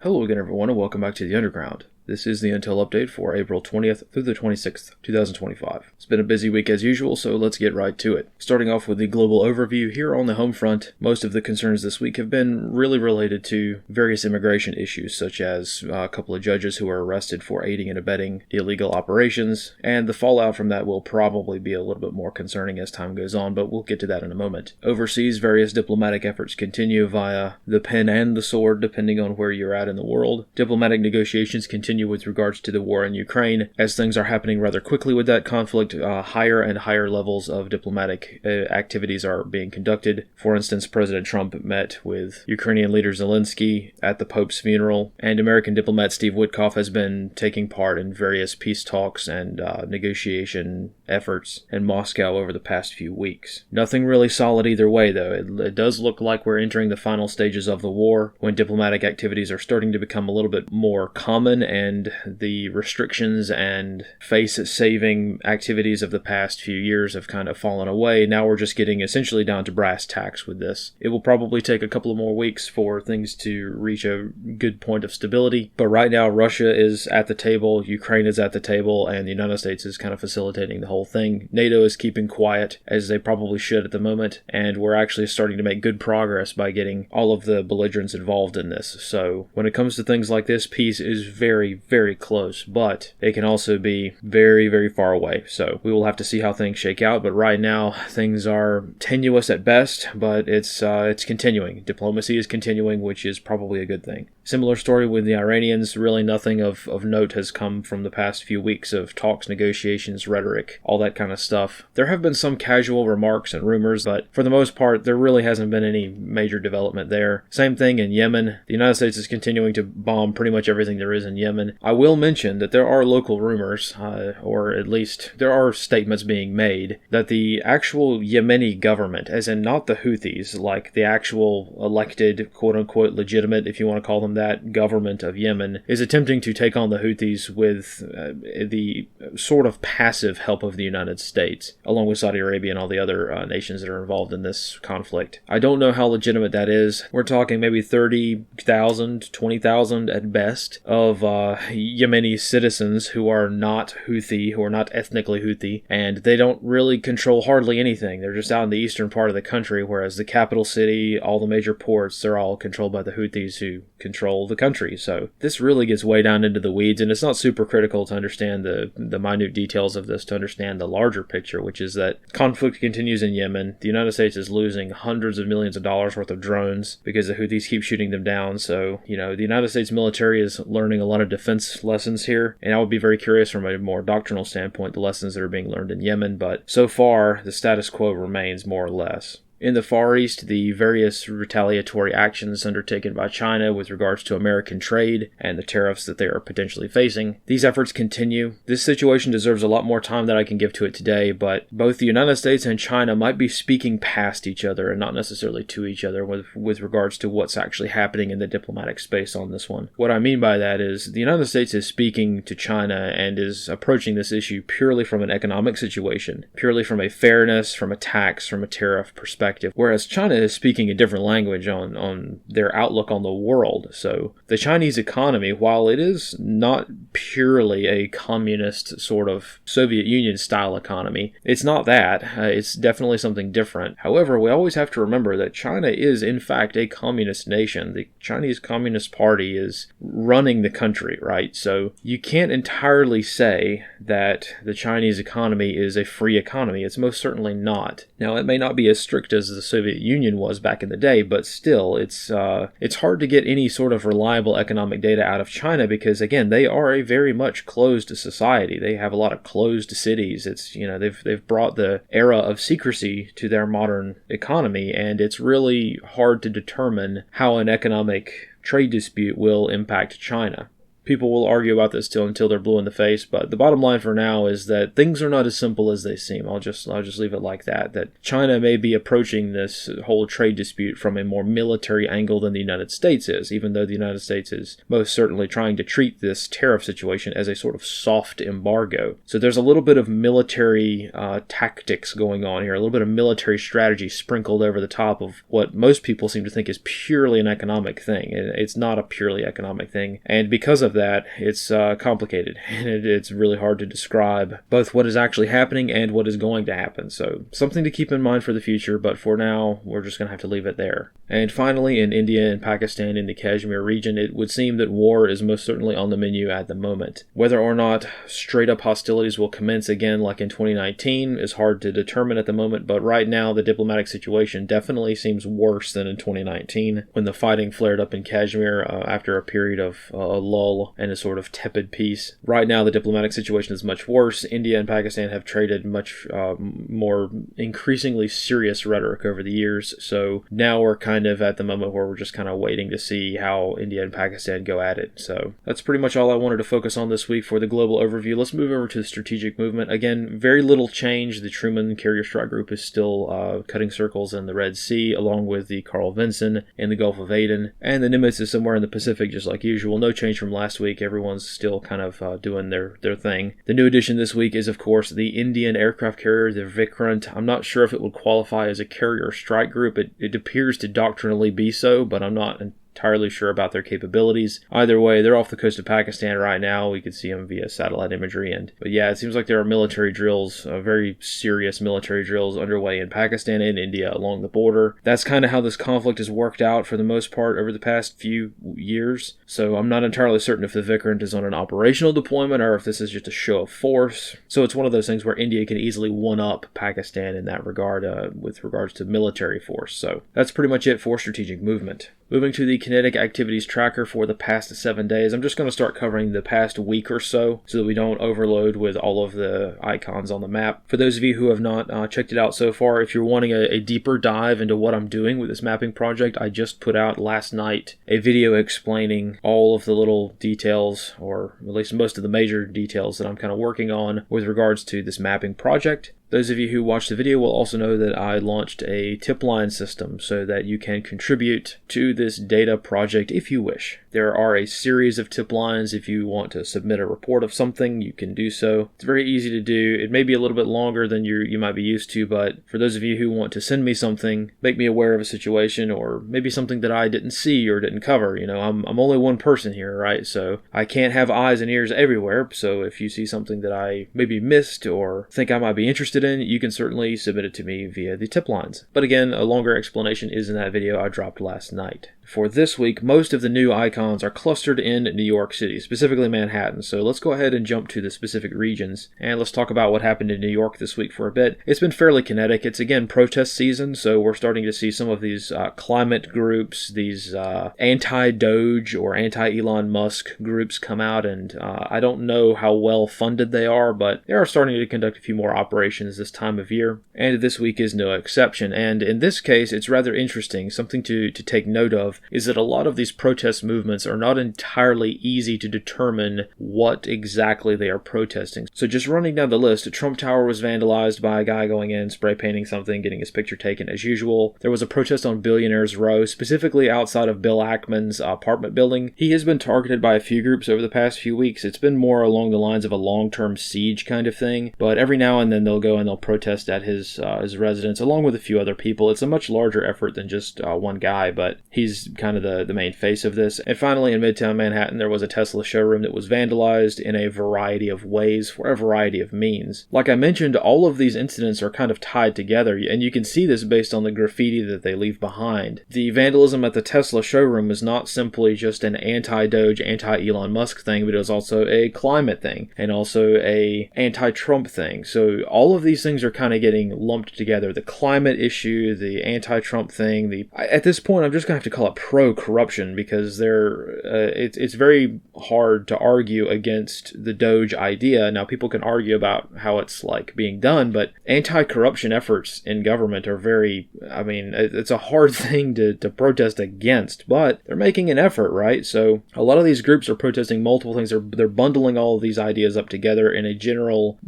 Hello again everyone and welcome back to the Underground. This is the Intel update for April 20th through the 26th, 2025. It's been a busy week as usual, so let's get right to it. Starting off with the global overview here on the home front, most of the concerns this week have been really related to various immigration issues, such as a couple of judges who were arrested for aiding and abetting illegal operations, and the fallout from that will probably be a little bit more concerning as time goes on, but we'll get to that in a moment. Overseas, various diplomatic efforts continue via the pen and the sword, depending on where you're at in the world. Diplomatic negotiations continue with regards to the war in Ukraine, as things are happening rather quickly with that conflict. Higher and higher levels of diplomatic activities are being conducted. For instance, President Trump met with Ukrainian leader Zelensky at the Pope's funeral, and American diplomat Steve Witkoff has been taking part in various peace talks and negotiation efforts in Moscow over the past few weeks. Nothing really solid either way, though. It does look like we're entering the final stages of the war, when diplomatic activities are starting to become a little bit more common, and the restrictions and face-saving activities of the past few years have kind of fallen away. Now we're just getting essentially down to brass tacks with this. It will probably take a couple of more weeks for things to reach a good point of stability, but right now Russia is at the table, Ukraine is at the table, and the United States is kind of facilitating the whole thing. NATO is keeping quiet, as they probably should at the moment, and we're actually starting to make good progress by getting all of the belligerents involved in this. So when it comes to things like this, peace is very, very close, but it can also be very, very far away. So we will have to see how things shake out, but right now things are tenuous at best, but it's continuing. Diplomacy is continuing, which is probably a good thing. Similar story with the Iranians. Really nothing of note has come from the past few weeks of talks, negotiations, rhetoric, all that kind of stuff. There have been some casual remarks and rumors, but for the most part, there really hasn't been any major development there. Same thing in Yemen. The United States is continuing to bomb pretty much everything there is in Yemen. I will mention that there are local rumors, or at least there are statements being made, that the actual Yemeni government, as in not the Houthis, like the actual elected, quote-unquote, legitimate, if you want to call them that, government of Yemen, is attempting to take on the Houthis with the sort of passive help of the United States, along with Saudi Arabia and all the other nations that are involved in this conflict. I don't know how legitimate that is. We're talking maybe 30,000, 20,000 at best of Yemeni citizens who are not Houthi, who are not ethnically Houthi, and they don't really control hardly anything. They're just out in the eastern part of the country, whereas the capital city, all the major ports, they're all controlled by the Houthis who control the country. So this really gets way down into the weeds, and it's not super critical to understand the minute details of this to understand the larger picture, which is that conflict continues in Yemen. The United States is losing hundreds of millions of dollars worth of drones because the Houthis keep shooting them down. So, the United States military is learning a lot of defense lessons here, and I would be very curious from a more doctrinal standpoint the lessons that are being learned in Yemen, but so far the status quo remains more or less. In the Far East, the various retaliatory actions undertaken by China with regards to American trade and the tariffs that they are potentially facing, these efforts continue. This situation deserves a lot more time than I can give to it today, but both the United States and China might be speaking past each other and not necessarily to each other with regards to what's actually happening in the diplomatic space on this one. What I mean by that is the United States is speaking to China and is approaching this issue purely from an economic situation, purely from a fairness, from a tax, from a tariff perspective. Whereas China is speaking a different language on their outlook on the world. So the Chinese economy, while it is not purely a communist sort of Soviet Union style economy, it's not that. It's definitely something different. However, we always have to remember that China is in fact a communist nation. The Chinese Communist Party is running the country, right? So you can't entirely say that the Chinese economy is a free economy. It's most certainly not. Now, it may not be as strict as the Soviet Union was back in the day, but still, it's hard to get any sort of reliable economic data out of China because, again, they are a very much closed society. They have a lot of closed cities. It's they've brought the era of secrecy to their modern economy, and it's really hard to determine how an economic trade dispute will impact China. People will argue about this until they're blue in the face, but the bottom line for now is that things are not as simple as they seem. I'll just leave it like that. That China may be approaching this whole trade dispute from a more military angle than the United States is, even though the United States is most certainly trying to treat this tariff situation as a sort of soft embargo. So there's a little bit of military tactics going on here, a little bit of military strategy sprinkled over the top of what most people seem to think is purely an economic thing. It's not a purely economic thing, and because of that, it's complicated, and it's really hard to describe both what is actually happening and what is going to happen. So something to keep in mind for the future, but for now, we're just going to have to leave it there. And finally, in India and Pakistan in the Kashmir region, it would seem that war is most certainly on the menu at the moment. Whether or not straight-up hostilities will commence again like in 2019 is hard to determine at the moment, but right now the diplomatic situation definitely seems worse than in 2019, when the fighting flared up in Kashmir after a period of a lull and a sort of tepid peace. Right now, the diplomatic situation is much worse. India and Pakistan have traded much more increasingly serious rhetoric over the years, so now we're kind of at the moment where we're just kind of waiting to see how India and Pakistan go at it. So that's pretty much all I wanted to focus on this week for the global overview. Let's move over to the strategic movement. Again, very little change. The Truman Carrier Strike Group is still cutting circles in the Red Sea, along with the Carl Vinson in the Gulf of Aden, and the Nimitz is somewhere in the Pacific just like usual. No change from last week. Everyone's still kind of doing their thing. The new addition this week is, of course, the Indian aircraft carrier, the Vikrant. I'm not sure if it would qualify as a carrier strike group. It appears to doctrinally be so, but I'm not entirely sure about their capabilities. Either way, they're off the coast of Pakistan right now. We could see them via satellite imagery. But yeah, it seems like there are military drills, very serious military drills underway in Pakistan and India along the border. That's kind of how this conflict has worked out for the most part over the past few years. So I'm not entirely certain if the Vikrant is on an operational deployment or if this is just a show of force. So it's one of those things where India can easily one-up Pakistan in that regard with regards to military force. So that's pretty much it for strategic movement. Moving to the Kinetic Activities tracker for the past 7 days, I'm just going to start covering the past week or so that we don't overload with all of the icons on the map. For those of you who have not checked it out so far, if you're wanting a deeper dive into what I'm doing with this mapping project, I just put out last night a video explaining all of the little details, or at least most of the major details that I'm kind of working on with regards to this mapping project. Those of you who watched the video will also know that I launched a tip line system so that you can contribute to this data project if you wish. There are a series of tip lines. If you want to submit a report of something, you can do so. It's very easy to do. It may be a little bit longer than you might be used to, but for those of you who want to send me something, make me aware of a situation, or maybe something that I didn't see or didn't cover. You know, I'm only one person here, right? So I can't have eyes and ears everywhere. So if you see something that I maybe missed or think I might be interested in, you can certainly submit it to me via the tip lines. But again, a longer explanation is in that video I dropped last night. For this week, most of the new icons are clustered in New York City, specifically Manhattan. So let's go ahead and jump to the specific regions, and let's talk about what happened in New York this week for a bit. It's been fairly kinetic. It's again protest season, so we're starting to see some of these climate groups, these anti-Doge or anti-Elon Musk groups come out, and I don't know how well funded they are, but they are starting to conduct a few more operations this time of year, and this week is no exception. And in this case, it's rather interesting. Something to take note of is that a lot of these protest movements are not entirely easy to determine what exactly they are protesting. So just running down the list, Trump Tower was vandalized by a guy going in, spray painting something, getting his picture taken as usual. There was a protest on Billionaires Row, specifically outside of Bill Ackman's apartment building. He has been targeted by a few groups over the past few weeks. It's been more along the lines of a long-term siege kind of thing, but every now and then they'll go and they'll protest at his residence along with a few other people. It's a much larger effort than just one guy, but he's kind of the main face of this. And finally, in Midtown Manhattan, there was a Tesla showroom that was vandalized in a variety of ways for a variety of means. Like I mentioned, all of these incidents are kind of tied together, and you can see this based on the graffiti that they leave behind. The vandalism at the Tesla showroom is not simply just an anti-Doge, anti-Elon Musk thing, but it was also a climate thing, and also a anti-Trump thing. So all of these things are kind of getting lumped together. The climate issue, the anti-Trump thing, at this point, I'm just going to have to call it pro-corruption, because it's very hard to argue against the Doge idea. Now, people can argue about how it's like being done, but anti-corruption efforts in government are it's a hard thing to protest against, but they're making an effort, right? So a lot of these groups are protesting multiple things. They're bundling all of these ideas up together in a general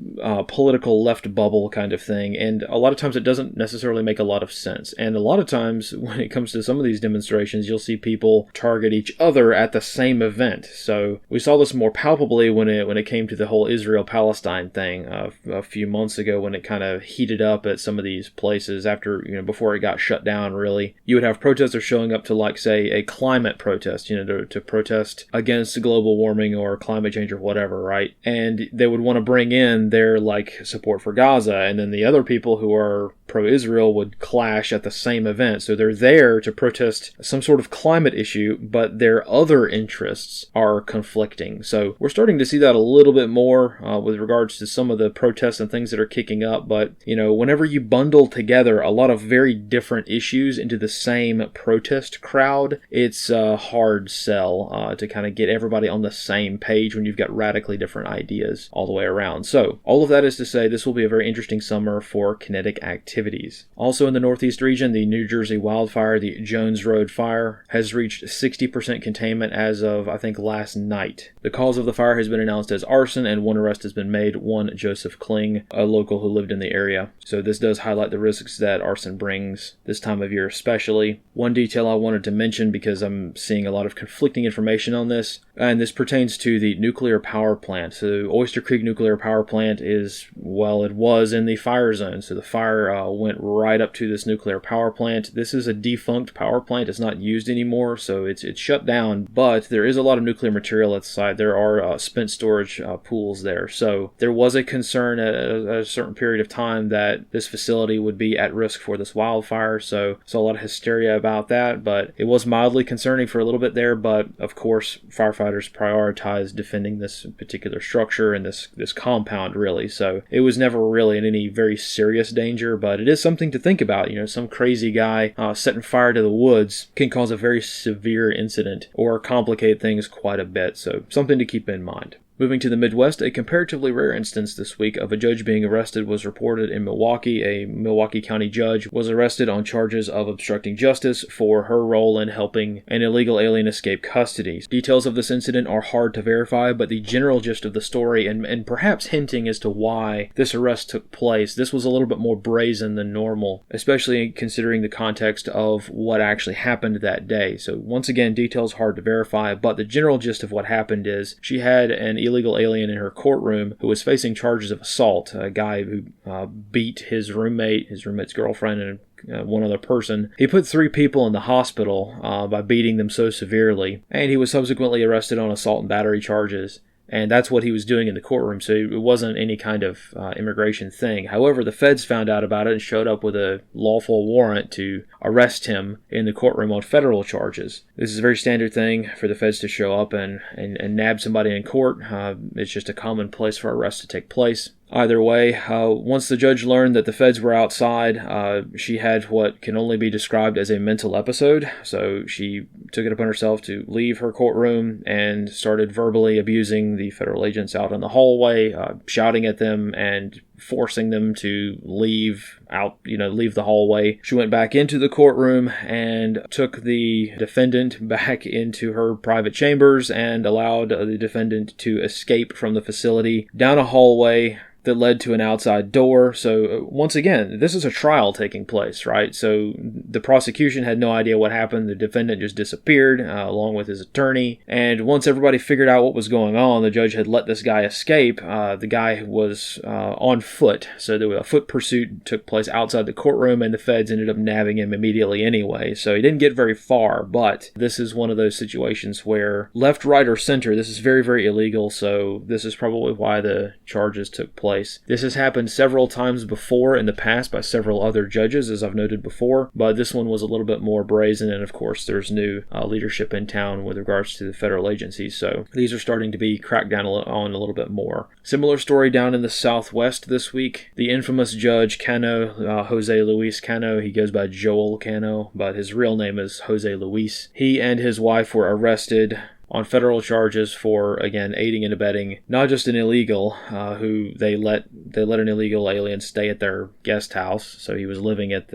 political left bubble kind of thing, and a lot of times it doesn't necessarily make a lot of sense. And a lot of times when it comes to some of these demonstrations, you'll see people target each other at the same event. So we saw this more palpably when it came to the whole Israel-Palestine thing a few months ago, when it kind of heated up at some of these places before it got shut down, really. You would have protesters showing up to, like, say, a climate protest, to protest against global warming or climate change or whatever, right? And they would want to bring in their, support for Gaza, and then the other people who are pro-Israel would clash at the same event. So they're there to protest some sort of climate issue, but their other interests are conflicting. So we're starting to see that a little bit more with regards to some of the protests and things that are kicking up. But, whenever you bundle together a lot of very different issues into the same protest crowd, it's a hard sell to kind of get everybody on the same page when you've got radically different ideas all the way around. So all of that is to say, this will be a very interesting summer for Kinetic Activities. Also in the Northeast region, the New Jersey wildfire, the Jones Road fire, has reached 60% containment as of, I think, last night. The cause of the fire has been announced as arson, and one arrest has been made, one Joseph Kling, a local who lived in the area. So this does highlight the risks that arson brings this time of year especially. One detail I wanted to mention, because I'm seeing a lot of conflicting information on this, and this pertains to the nuclear power plant. So Oyster Creek Nuclear Power Plant it was in the fire zone. So the fire went right up to this nuclear power plant. This is a defunct power plant. It's not used anymore, so it's shut down, but there is a lot of nuclear material at the site. There are spent storage pools there. So there was a concern at a certain period of time that this facility would be at risk for this wildfire. So saw a lot of hysteria about that, but it was mildly concerning for a little bit there. But of course, firefighters prioritized defending this particular structure and this compound, really. So it was never really in any very serious danger, but it is something to think about. Some crazy guy setting fire to the woods can cause a very severe incident or complicate things quite a bit. So something to keep in mind. Moving to the Midwest, a comparatively rare instance this week of a judge being arrested was reported in Milwaukee. A Milwaukee County judge was arrested on charges of obstructing justice for her role in helping an illegal alien escape custody. Details of this incident are hard to verify, but the general gist of the story, and perhaps hinting as to why this arrest took place, this was a little bit more brazen than normal, especially considering the context of what actually happened that day. So once again, details hard to verify, but the general gist of what happened is she had an illegal alien in her courtroom who was facing charges of assault. A guy who beat his roommate's girlfriend, and one other person. He put 3 people in the hospital by beating them so severely, and he was subsequently arrested on assault and battery charges. And that's what he was doing in the courtroom, so it wasn't any kind of immigration thing. However, the feds found out about it and showed up with a lawful warrant to arrest him in the courtroom on federal charges. This is a very standard thing for the feds to show up and nab somebody in court. It's just a common place for arrests to take place. Either way, once the judge learned that the feds were outside, she had what can only be described as a mental episode. So she took it upon herself to leave her courtroom and started verbally abusing the federal agents out in the hallway, shouting at them and forcing them to leave the hallway. She went back into the courtroom and took the defendant back into her private chambers and allowed the defendant to escape from the facility down a hallway that led to an outside door. So once again, this is a trial taking place, right? So the prosecution had no idea what happened. The defendant just disappeared along with his attorney. And once everybody figured out what was going on, the judge had let this guy escape. The guy was on foot. So a foot pursuit took place outside the courtroom, and the feds ended up nabbing him immediately anyway. So he didn't get very far, but this is one of those situations where left, right, or center, this is very, very illegal. So this is probably why the charges took place. This has happened several times before in the past by several other judges, as I've noted before, but this one was a little bit more brazen, and of course there's new leadership in town with regards to the federal agencies, so these are starting to be cracked down on a little bit more. Similar story down in the Southwest this week. The infamous Judge Cano, Jose Luis Cano, he goes by Joel Cano, but his real name is Jose Luis. He and his wife were arrested on federal charges for, again, aiding and abetting not just an illegal who they let an illegal alien stay at their guest house, so he was living at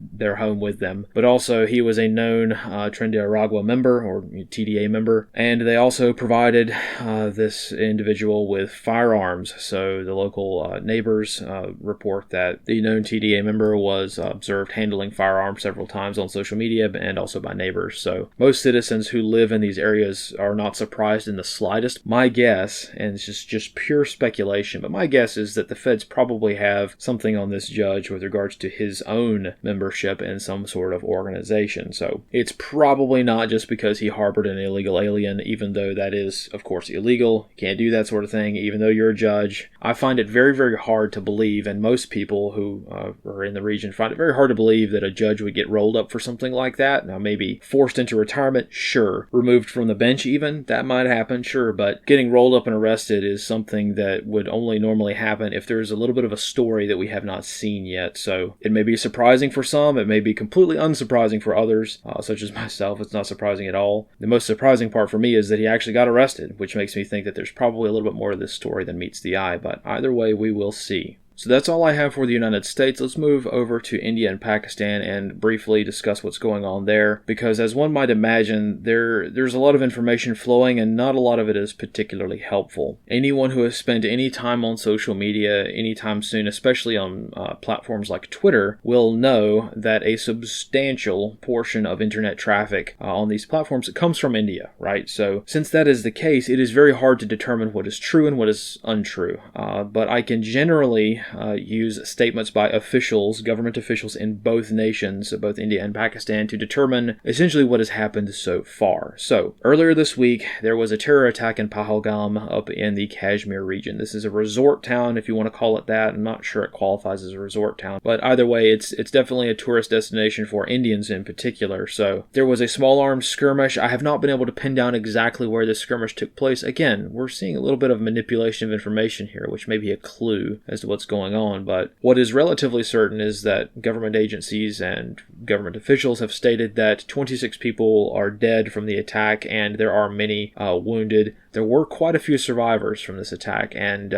their home with them, but also he was a known Tren de Aragua member, or TDA member, and they also provided this individual with firearms. So the local neighbors report that the known TDA member was observed handling firearms several times on social media and also by neighbors. So most citizens who live in these areas are not surprised in the slightest. My guess, and it's just pure speculation, but my guess is that the feds probably have something on this judge with regards to his own membership in some sort of organization. So it's probably not just because he harbored an illegal alien, even though that is, of course, illegal. You can't do that sort of thing, even though you're a judge. I find it very, very hard to believe, and most people who are in the region find it very hard to believe that a judge would get rolled up for something like that. Now, maybe forced into retirement, sure. Removed from the bench even, that might happen, sure, but getting rolled up and arrested is something that would only normally happen if there's a little bit of a story that we have not seen yet. So it may be surprising for some, it may be completely unsurprising for others, such as myself. It's not surprising at all. The most surprising part for me is that he actually got arrested, which makes me think that there's probably a little bit more to this story than meets the eye, but either way, we will see. So that's all I have for the United States. Let's move over to India and Pakistan and briefly discuss what's going on there, because as one might imagine, there's a lot of information flowing and not a lot of it is particularly helpful. Anyone who has spent any time on social media anytime soon, especially on platforms like Twitter, will know that a substantial portion of internet traffic on these platforms comes from India, right? So since that is the case, it is very hard to determine what is true and what is untrue. But I can generally use statements by officials, government officials in both nations, both India and Pakistan, to determine essentially what has happened so far. So, earlier this week, there was a terror attack in Pahalgam up in the Kashmir region. This is a resort town, if you want to call it that. I'm not sure it qualifies as a resort town, but either way, it's definitely a tourist destination for Indians in particular. So, there was a small arms skirmish. I have not been able to pin down exactly where this skirmish took place. Again, we're seeing a little bit of manipulation of information here, which may be a clue as to what's going on, but what is relatively certain is that government agencies and government officials have stated that 26 people are dead from the attack and there are many wounded. There were quite a few survivors from this attack, and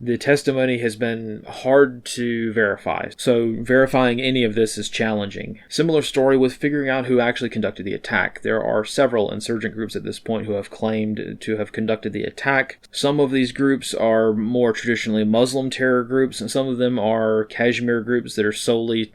the testimony has been hard to verify. So verifying any of this is challenging. Similar story with figuring out who actually conducted the attack. There are several insurgent groups at this point who have claimed to have conducted the attack. Some of these groups are more traditionally Muslim terror groups, and some of them are Kashmir groups that are solely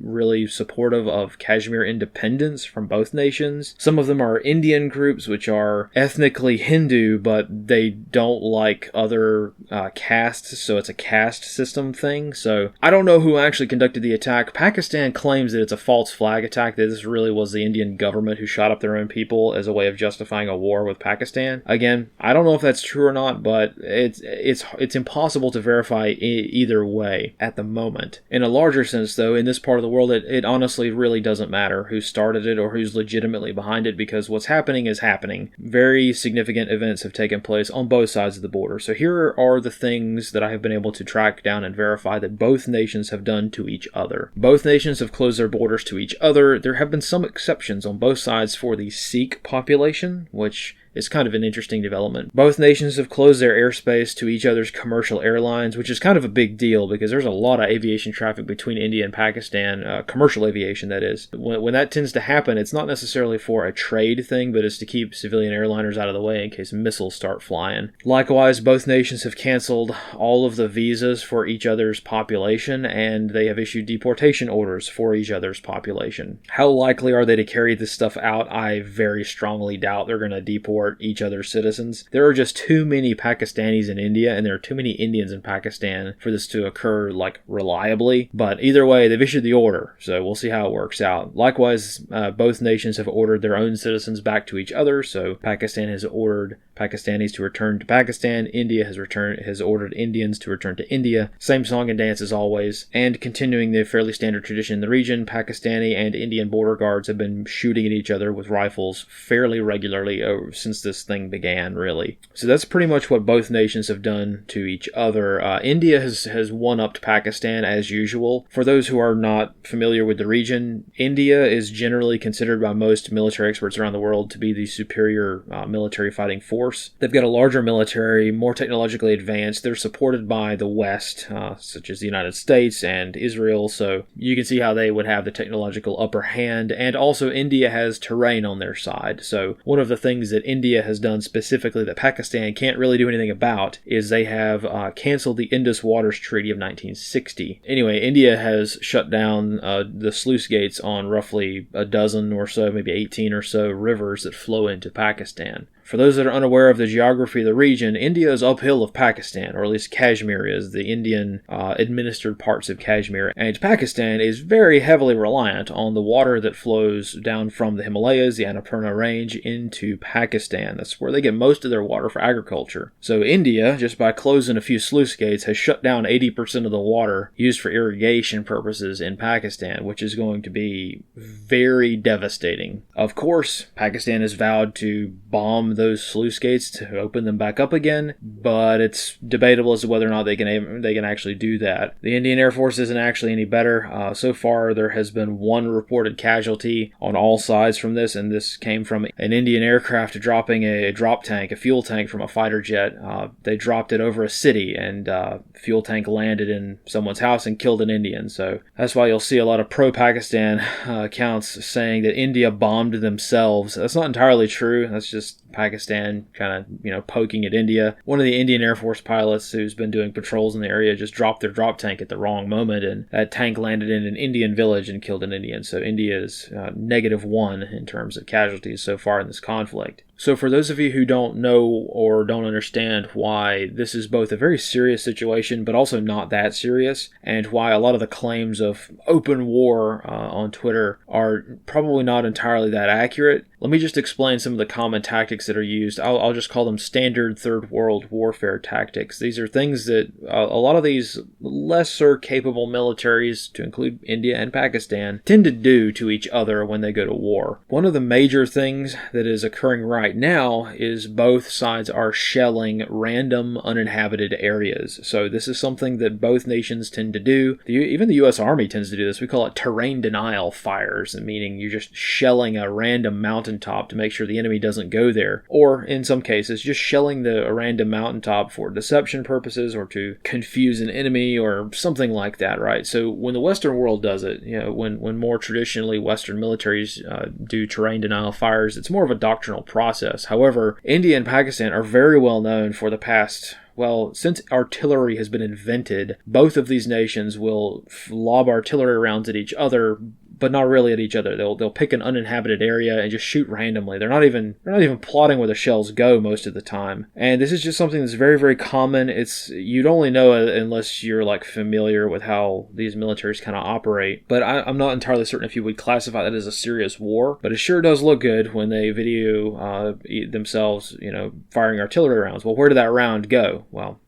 really supportive of Kashmir independence from both nations. Some of them are Indian groups, which are ethnically Hindu, but they don't like other castes, so it's a caste system thing. So I don't know who actually conducted the attack. Pakistan claims that it's a false flag attack, that this really was the Indian government who shot up their own people as a way of justifying a war with Pakistan. Again, I don't know if that's true or not, but it's impossible to verify either way at the moment. In a larger sense, though, in this part of the world, it honestly really doesn't matter who started it or who's legitimately behind it, because what's happening is happening. Very significant events have taken place on both sides of the border. So here are the things that I have been able to track down and verify that both nations have done to each other. Both nations have closed their borders to each other. There have been some exceptions on both sides for the Sikh population, which is kind of an interesting development. Both nations have closed their airspace to each other's commercial airlines, which is kind of a big deal because there's a lot of aviation traffic between India and Pakistan, commercial aviation that is. When that tends to happen, it's not necessarily for a trade thing, but it's to keep civilian airliners out of the way in case missiles start flying. Likewise, both nations have canceled all of the visas for each other's population, and they have issued deportation orders for each other's population. How likely are they to carry this stuff out? I very strongly doubt they're going to deport each other's citizens. There are just too many Pakistanis in India, and there are too many Indians in Pakistan for this to occur, reliably. But either way, they've issued the order, so we'll see how it works out. Likewise, both nations have ordered their own citizens back to each other, so Pakistan has ordered Pakistanis to return to Pakistan. India has ordered Indians to return to India. Same song and dance as always. And continuing the fairly standard tradition in the region, Pakistani and Indian border guards have been shooting at each other with rifles fairly regularly since since this thing began, really. So that's pretty much what both nations have done to each other. India has one-upped Pakistan as usual. For those who are not familiar with the region, India is generally considered by most military experts around the world to be the superior military fighting force. They've got a larger military, more technologically advanced. They're supported by the West, such as the United States and Israel, so you can see how they would have the technological upper hand. And also India has terrain on their side. So one of the things that India has done specifically that Pakistan can't really do anything about is they have canceled the Indus Waters Treaty of 1960. Anyway, India has shut down the sluice gates on roughly a dozen or so, maybe 18 or so rivers that flow into Pakistan. For those that are unaware of the geography of the region, India is uphill of Pakistan, or at least Kashmir is, the Indian administered parts of Kashmir. And Pakistan is very heavily reliant on the water that flows down from the Himalayas, the Annapurna Range, into Pakistan. That's where they get most of their water for agriculture. So India, just by closing a few sluice gates, has shut down 80% of the water used for irrigation purposes in Pakistan, which is going to be very devastating. Of course, Pakistan has vowed to bomb those sluice gates to open them back up again, but it's debatable as to whether or not they can actually do that. The Indian Air Force isn't actually any better. So far, there has been one reported casualty on all sides from this, and this came from an Indian aircraft dropping a fuel tank from a fighter jet. They dropped it over a city, and fuel tank landed in someone's house and killed an Indian. So that's why you'll see a lot of pro-Pakistan accounts saying that India bombed themselves. That's not entirely true. That's just Pakistan kind of, poking at India. One of the Indian Air Force pilots who's been doing patrols in the area just dropped their drop tank at the wrong moment, and that tank landed in an Indian village and killed an Indian. So India is -1 in terms of casualties so far in this conflict. So for those of you who don't know or don't understand why this is both a very serious situation, but also not that serious, and why a lot of the claims of open war on Twitter are probably not entirely that accurate, let me just explain some of the common tactics that are used. I'll just call them standard Third World warfare tactics. These are things that a lot of these lesser capable militaries, to include India and Pakistan, tend to do to each other when they go to war. One of the major things that is occurring right now is both sides are shelling random uninhabited areas. So this is something that both nations tend to do. Even the U.S. Army tends to do this. We call it terrain denial fires, meaning you're just shelling a random mountaintop to make sure the enemy doesn't go there. Or in some cases, just shelling a random mountaintop for deception purposes or to confuse an enemy or something like that, right? So when the Western world does it, when more traditionally Western militaries do terrain denial fires, it's more of a doctrinal process. However, India and Pakistan are very well known for the past, since artillery has been invented, both of these nations will lob artillery rounds at each other, but not really at each other. They'll pick an uninhabited area and just shoot randomly. They're not even plotting where the shells go most of the time. And this is just something that's very, very common. You'd only know it unless you're familiar with how these militaries kind of operate. But I'm not entirely certain if you would classify that as a serious war. But it sure does look good when they video themselves, firing artillery rounds. Well, where did that round go? Well,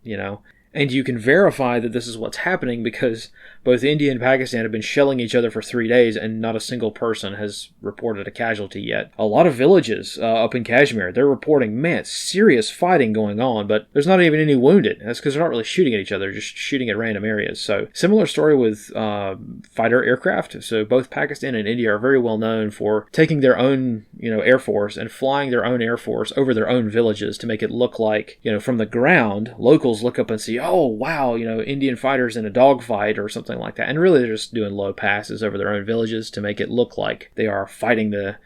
and you can verify that this is what's happening because both India and Pakistan have been shelling each other for 3 days and not a single person has reported a casualty yet. A lot of villages up in Kashmir, they're reporting, serious fighting going on, but there's not even any wounded. That's because they're not really shooting at each other, just shooting at random areas. So similar story with fighter aircraft. So both Pakistan and India are very well known for taking their own, air force and flying their own air force over their own villages to make it look like, from the ground, locals look up and see, oh, wow, Indian fighters in a dogfight or something like that. And really they're just doing low passes over their own villages to make it look like they are fighting the,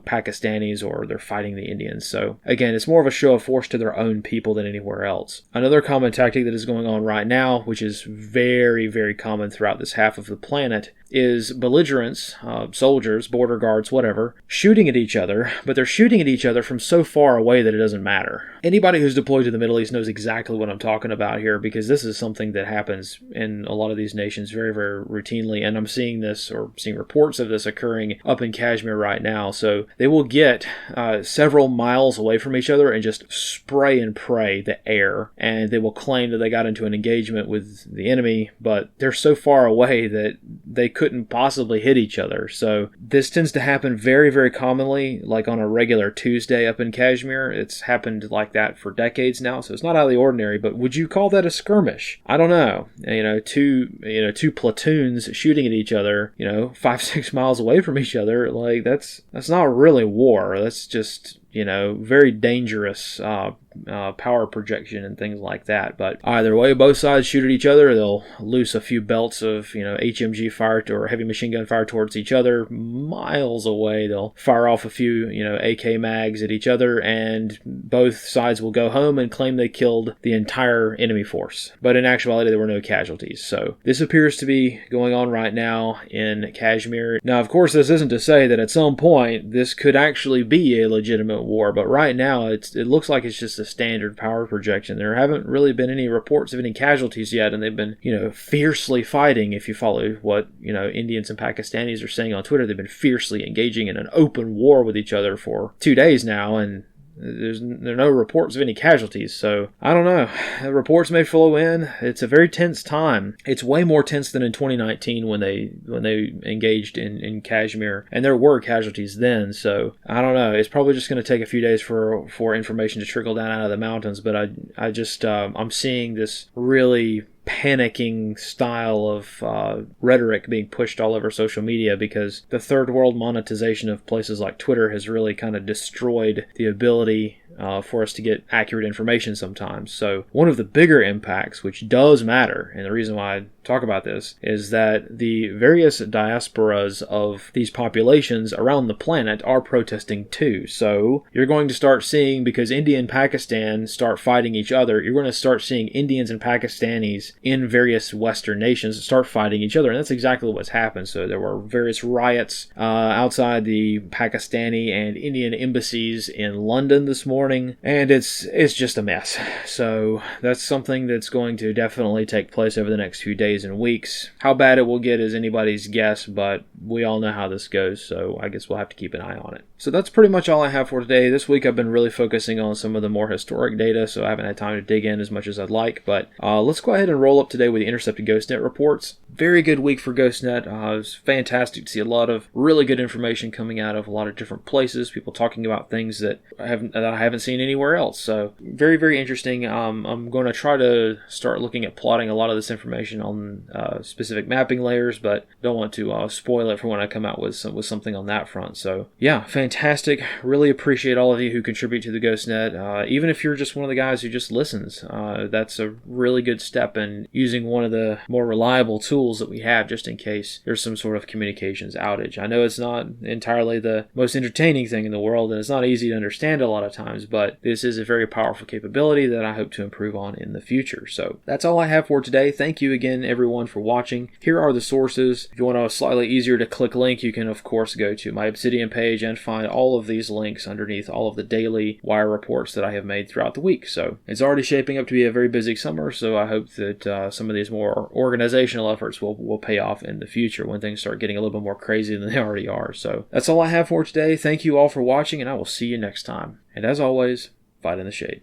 Pakistanis or they're fighting the Indians. So again, it's more of a show of force to their own people than anywhere else. Another common tactic that is going on right now, which is very, very common throughout this half of the planet, is belligerents, soldiers, border guards, whatever, shooting at each other, but they're shooting at each other from so far away that it doesn't matter. Anybody who's deployed to the Middle East knows exactly what I'm talking about here. because this is something that happens in a lot of these nations very, very routinely, and I'm seeing this, or seeing reports of this occurring up in Kashmir right now. So they will get several miles away from each other and just spray and pray the air, and they will claim that they got into an engagement with the enemy, but they're so far away that they couldn't possibly hit each other. So this tends to happen very, very commonly, like on a regular Tuesday up in Kashmir. It's happened like that for decades now, so it's not out of the ordinary, but would you call that a skirmish? I don't know. Two platoons shooting at each other, 5-6 miles away from each other, like that's not really war. That's just very dangerous power projection and things like that. But either way, both sides shoot at each other. They'll loose a few belts of HMG fire or heavy machine gun fire towards each other miles away. They'll fire off a few AK mags at each other, and both sides will go home and claim they killed the entire enemy force. But in actuality, there were no casualties. So this appears to be going on right now in Kashmir. Now, of course, this isn't to say that at some point this could actually be a legitimate war, but right now it looks like it's just a standard power projection. There haven't really been any reports of any casualties yet, and they've been fiercely fighting. If you follow what Indians and Pakistanis are saying on Twitter, they've been fiercely engaging in an open war with each other for 2 days now, and there are no reports of any casualties. So I don't know. The reports may flow in. It's a very tense time. It's way more tense than in 2019 when they engaged in Kashmir, and there were casualties then. So I don't know. It's probably just going to take a few days for information to trickle down out of the mountains. But I'm seeing this really panicking style of rhetoric being pushed all over social media, because the third world monetization of places like Twitter has really kind of destroyed the ability for us to get accurate information sometimes. So one of the bigger impacts, which does matter, and the reason why I talk about this, is that the various diasporas of these populations around the planet are protesting too. So you're going to start seeing, because India and Pakistan start fighting each other, you're going to start seeing Indians and Pakistanis in various Western nations start fighting each other, and that's exactly what's happened. So there were various riots outside the Pakistani and Indian embassies in London this morning, and it's just a mess. So that's something that's going to definitely take place over the next few days and weeks. How bad it will get is anybody's guess, but we all know how this goes, so I guess we'll have to keep an eye on it. So that's pretty much all I have for today. This week I've been really focusing on some of the more historic data, so I haven't had time to dig in as much as I'd like, but let's go ahead and roll up today with the intercepted GhostNet reports. Very good week for GhostNet. It was fantastic to see a lot of really good information coming out of a lot of different places, people talking about things that I haven't seen anywhere else. So very, very interesting. I'm going to try to start looking at plotting a lot of this information on specific mapping layers, but don't want to spoil it for when I come out with something on that front. So yeah, fantastic. Really appreciate all of you who contribute to the GhostNet. Even if you're just one of the guys who just listens, that's a really good step in using one of the more reliable tools that we have just in case there's some sort of communications outage. I know it's not entirely the most entertaining thing in the world, and it's not easy to understand a lot of times, but this is a very powerful capability that I hope to improve on in the future. So that's all I have for today. Thank you again, everyone, for watching. Here are the sources. If you want a slightly easier to click link, you can of course go to my Obsidian page and find all of these links underneath all of the daily wire reports that I have made throughout the week. So it's already shaping up to be a very busy summer, so I hope that some of these more organizational efforts will pay off in the future when things start getting a little bit more crazy than they already are. So that's all I have for today. Thank you all for watching, and I will see you next time. And as always, fight in the shade.